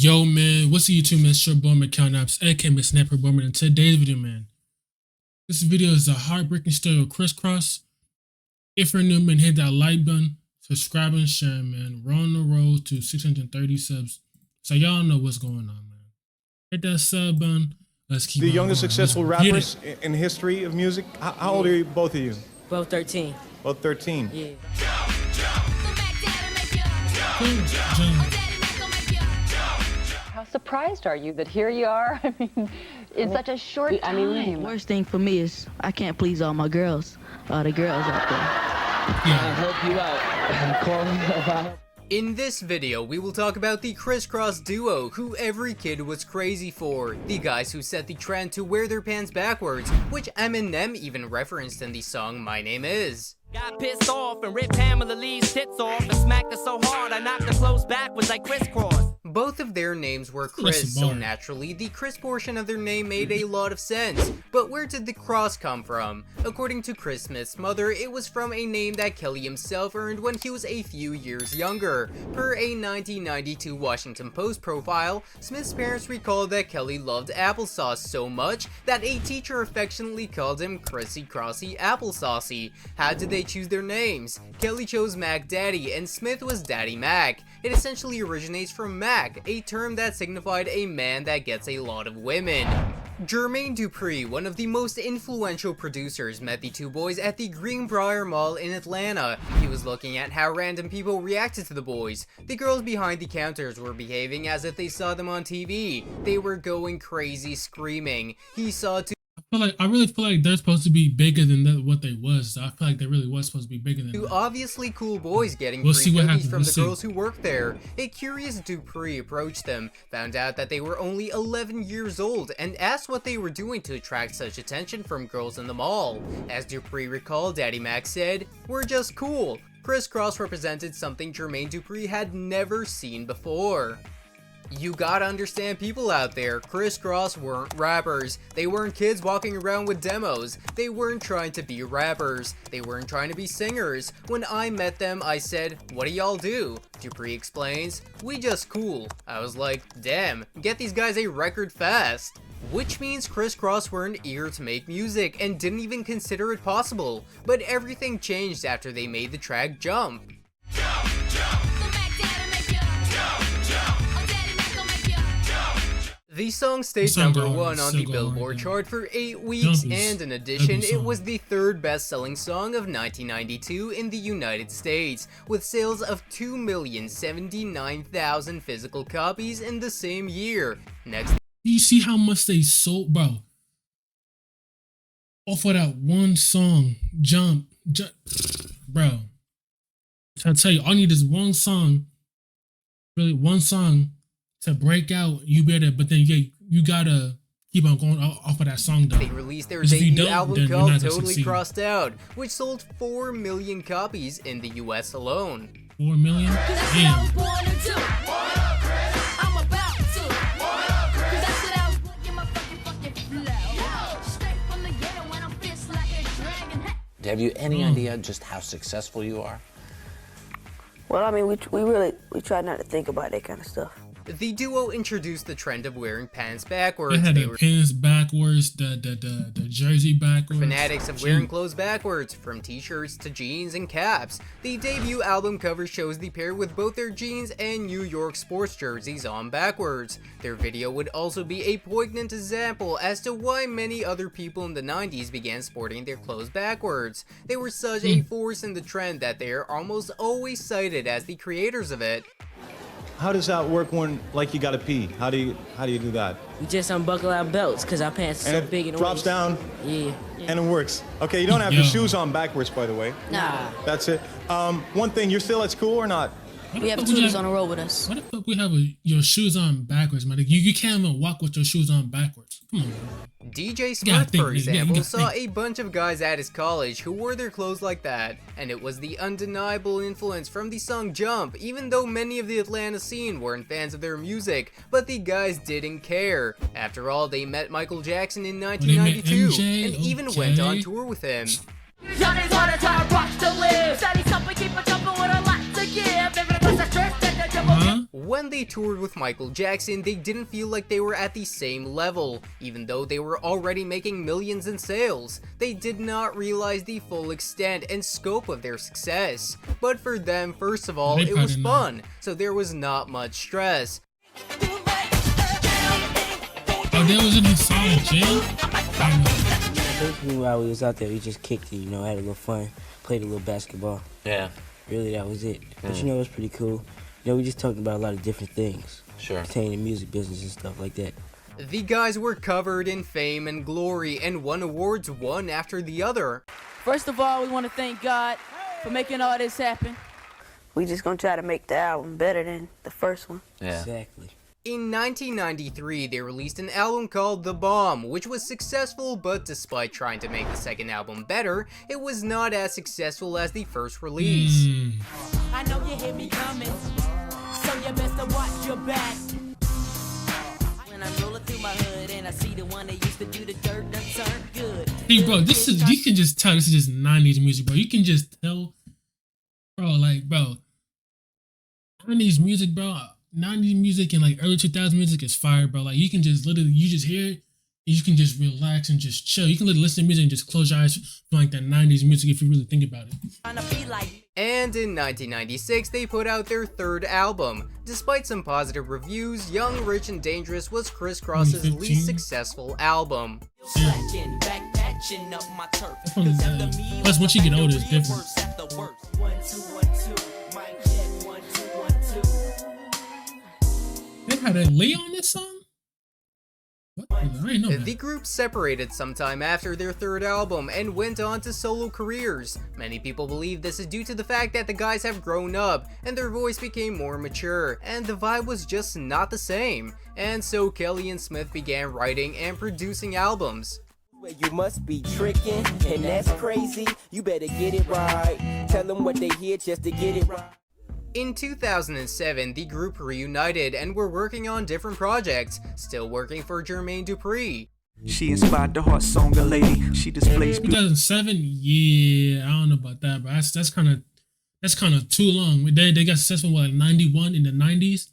Yo, man, what's the YouTube, man? It's your boy, Mickal, aka Miss Snapper Bowman. In today's video, man, this video is a heartbreaking story of KRIS KROSS. If you're new, man, hit that like button, subscribe, and share, man. We're on the road to 630 subs, so y'all know what's going on, man. Hit that sub button. Let's keep the on youngest going. successful rappers in the history of music. How old are you, both of you? Both 13. Both 13. Yeah. How surprised are you that here you are? I mean, in such a short time. The worst thing for me is I can't please all my girls, all the girls out there. I'll help you out. Call me if I help. In this video, we will talk about the KRIS KROSS duo, who every kid was crazy for. The guys who set the trend to wear their pants backwards, which Eminem even referenced in the song My Name Is. Got pissed off and ripped Pamela Lee's tits off and smacked her so hard I knocked her clothes backwards like KRIS KROSS. Both of their names were Chris, so naturally the Chris portion of their name made a lot of sense. But where did the cross come from? According to Chris Smith's mother, it was from a name that Kelly himself earned when he was a few years younger. Per a 1992 Washington Post profile, Smith's parents recalled that Kelly loved applesauce so much that a teacher affectionately called him Krissy Krossy Applesaucy. How did they choose their names? Kelly chose Mac Daddy and Smith was Daddy Mac. It essentially originates from Mac, a term that signified a man that gets a lot of women. Jermaine Dupri, one of the most influential producers, met the two boys at the Greenbrier Mall in Atlanta. He was looking at how random people reacted to the boys. The girls behind the counters were behaving as if they saw them on TV. They were going crazy screaming. He saw two I really feel like they're supposed to be bigger than what they was. So I feel like they really was supposed to be bigger than two that. obviously cool boys getting We'll free see what cookies happens. from We'll the see. girls who worked there. A curious Dupree approached them, found out that they were only 11 years old, and asked what they were doing to attract such attention from girls in the mall. As Dupree recalled, Daddy Mac said, "We're just cool." KRIS KROSS represented something Jermaine Dupri had never seen before. You gotta understand people out there. KRIS KROSS weren't rappers. They weren't kids walking around with demos. They weren't trying to be rappers. They weren't trying to be singers. When I met them, I said, "What do y'all do?" Dupree explains, "We just cool." I was like, damn, get these guys a record fast. Which means KRIS KROSS weren't eager to make music and didn't even consider it possible. But everything changed after they made the track Jump. The song stayed number one on the Billboard chart for 8 weeks, and in addition, it was the third best-selling song of 1992 in the United States, with sales of 2,079,000 physical copies in the same year. Next, You see how much they sold, bro? Off of that one song, Jump, bro. I tell you, all I need is one song, really one song to break out. You better, but then you gotta keep on going off of that song though. they released their Because if you debut don't, album then you're called not gonna Totally succeed. Crossed Out, which sold 4 million copies in the US alone. 4 million? Damn. Have you any idea just how successful you are? Well, I mean, we try not to think about that kind of stuff. The duo introduced the trend of wearing pants They backwards. had They the were pins backwards, the jersey backwards. fanatics of wearing clothes backwards, from t-shirts to jeans and caps. The debut album cover shows the pair with both their jeans and New York sports jerseys on backwards. Their video would also be a poignant example as to why many other people in the 90s began sporting their clothes backwards. They were such a force in the trend that they are almost always cited as the creators of it. How does that work when, like, you gotta pee? How do you do that? We just unbuckle our belts because our pants are And so it big in the drops waist. down, Yeah. and it works. Okay, you don't have Yo. the shoes on backwards, by the way. Nah, That's it. One thing, you're still at school or not? we have tutors on the road with us. Why the fuck we have your shoes on backwards, man? You can't even walk with your shoes on backwards. Come on, man. DJ gotta Smurf, think, for you gotta example, think. saw a bunch of guys at his college who wore their clothes like that, and it was the undeniable influence from the song Jump, even though many of the Atlanta scene weren't fans of their music, but the guys didn't care. After all, they met Michael Jackson in 1992, MJ? and even went on Okay. tour with him. Johnny's on a time, rock to live. Steady something, keep a jumping with a lot to give. Living across the church, Huh? When they toured with Michael Jackson, they didn't feel like they were at the same level, even though they were already making millions in sales. They did not realize the full extent and scope of their success. But for them, first of all, it was fun, so there was not much stress. Oh, that was in his song in jail? Basically, while we was out there, we just kicked it, you know, had a little fun, played a little basketball. Yeah. Really, that was it. But you know, it was pretty cool. You know, we just talked about a lot of different things. Sure. Pertaining to music business and stuff like that. The guys were covered in fame and glory and won awards one after the other. First of all, we want to thank God for making all this happen. We just gonna try to make the album better than the first one. Yeah. Exactly. In 1993, they released an album called The Bomb, which was successful, but despite trying to make the second album better, it was not as successful as the first release. I know you hear me coming, so you best to watch your back. When I'm rolling through my hood and I see the one that used to do the dirt that turned good. Hey, bro, this is, you can just tell this is just 90s music, bro. You can just tell, bro, like, bro, 90s music, bro. 90s music and like early 2000s music is fire, bro. Like you can just literally, you just hear it and you can just relax and just chill. You can literally listen to music and just close your eyes from like that 90s music if you really think about it. And in 1996, they put out their third album. Despite some positive reviews, Young, Rich, and Dangerous was KRIS Kross's 2015? least successful album. Plus, once you get older, it's different. They had a Lee on this song? What? I didn't know that. The group separated sometime after their third album and went on to solo careers. Many people believe this is due to the fact that the guys have grown up and their voice became more mature, and the vibe was just not the same. And so Kelly and Smith began writing and producing albums. You must be tricking, and that's crazy. You better get it right. Tell them what they hear just to get it right. In 2007, the group reunited and were working on different projects, still working for Jermaine Dupri. She inspired the heart song, a lady. She displays 2007, yeah, I don't know about that, but that's kind of too long. They got successful with like 91 in the 90s.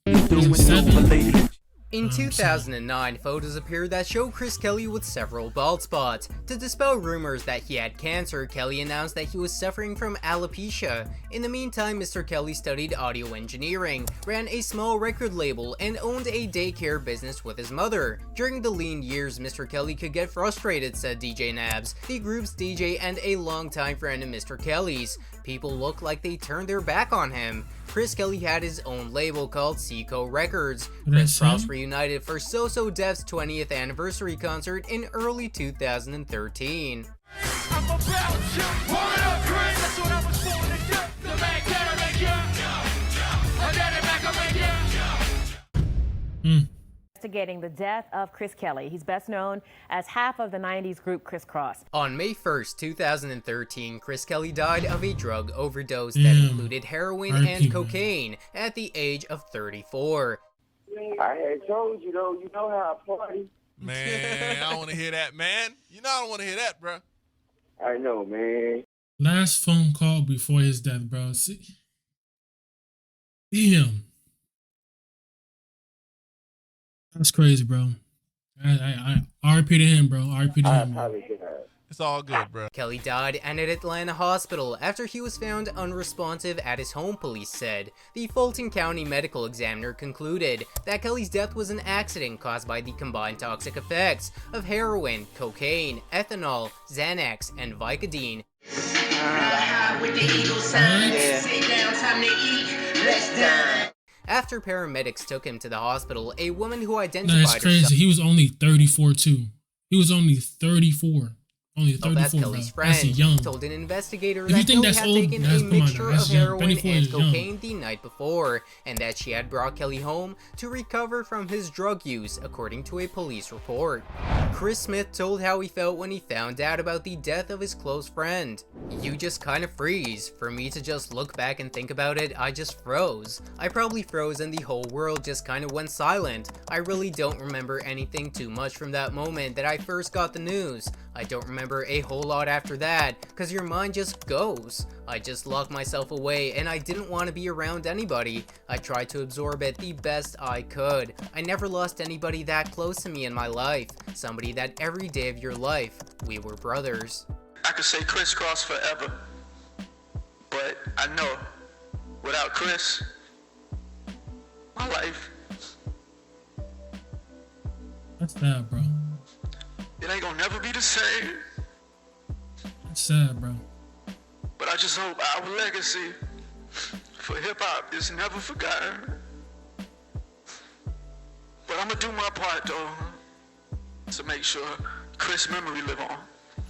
2007. In 2009, photos appeared that show Chris Kelly with several bald spots. To dispel rumors that he had cancer, Kelly announced that he was suffering from alopecia. In the meantime, Mr. Kelly studied audio engineering, ran a small record label, and owned a daycare business with his mother. During the lean years, Mr. Kelly could get frustrated, said DJ Nabs, the group's DJ and a longtime friend of Mr. Kelly's. People looked like they turned their back on him. Chris Kelly had his own label called Seco Records. KRIS Kross reunited for So So Def's 20th anniversary concert in early 2013. I'm about you. Warm it up, Chris. That's what I was born to do. The man can't make you. I got it back up again. Investigating the death of Chris Kelly. He's best known as half of the 90s group KRIS KROSS. On May 1st, 2013, Chris Kelly died of a drug overdose that included heroin and cocaine at the age of 34. I had told you though, you know how I party. Man, I don't want to hear that, man. You know I don't want to hear that, bro. I know, man. Last phone call before his death, bro. See? Damn. That's crazy, bro. I RIP to him, bro. RIP to him. It's all good, bro. Kelly died at an Atlanta hospital after he was found unresponsive at his home, police said. The Fulton County medical examiner concluded that Kelly's death was an accident caused by the combined toxic effects of heroin, cocaine, ethanol, Xanax, and Vicodin. After paramedics took him to the hospital, a woman who identified herself... No, it's crazy. He was only 34 too. He was only 34. Only 34, that's Kelly's bro. That's friend, young. told an investigator If you that think Kelly that's had old, taken that's, a mixture of heroin and is cocaine young. the night before, and that she had brought Kelly home to recover from his drug use, according to a police report. Chris Smith told how he felt when he found out about the death of his close friend. You just kind of freeze. For me to just look back and think about it, I just froze. I probably froze and the whole world just kind of went silent. I really don't remember anything too much from that moment that I first got the news. I don't remember a whole lot after that, cause your mind just goes. I just locked myself away and I didn't want to be around anybody. I tried to absorb it the best I could. I never lost anybody that close to me in my life. Somebody that every day of your life, we were brothers. I could say KRIS KROSS forever, but I know without Chris, my life, that's sad, bro. It ain't gonna never be the same. That's sad, bro. But I just hope our legacy for hip-hop is never forgotten. But I'm gonna do my part, though, to make sure Chris' memory live on.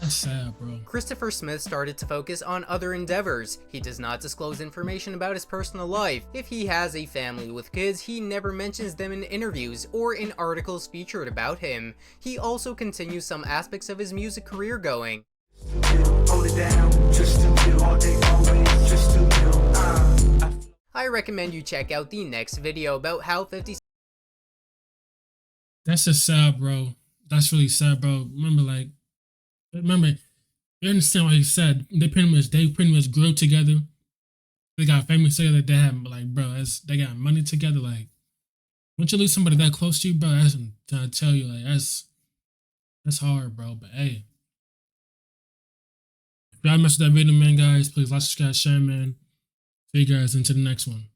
That's sad, bro. Christopher Smith started to focus on other endeavors. He does not disclose information about his personal life. If he has a family with kids, he never mentions them in interviews or in articles featured about him. He also continues some aspects of his music career going. I recommend you check out the next video about how 50 That's just sad, bro. That's really sad, bro. Remember, you understand what he said. They pretty much grew together. They got famous together. They had they got money together. Like, once you lose somebody that close to you, bro, that's I tell you, like that's hard, bro. But hey, if y'all messed with that video, man, guys, please like, subscribe, share, man. See you guys into the next one.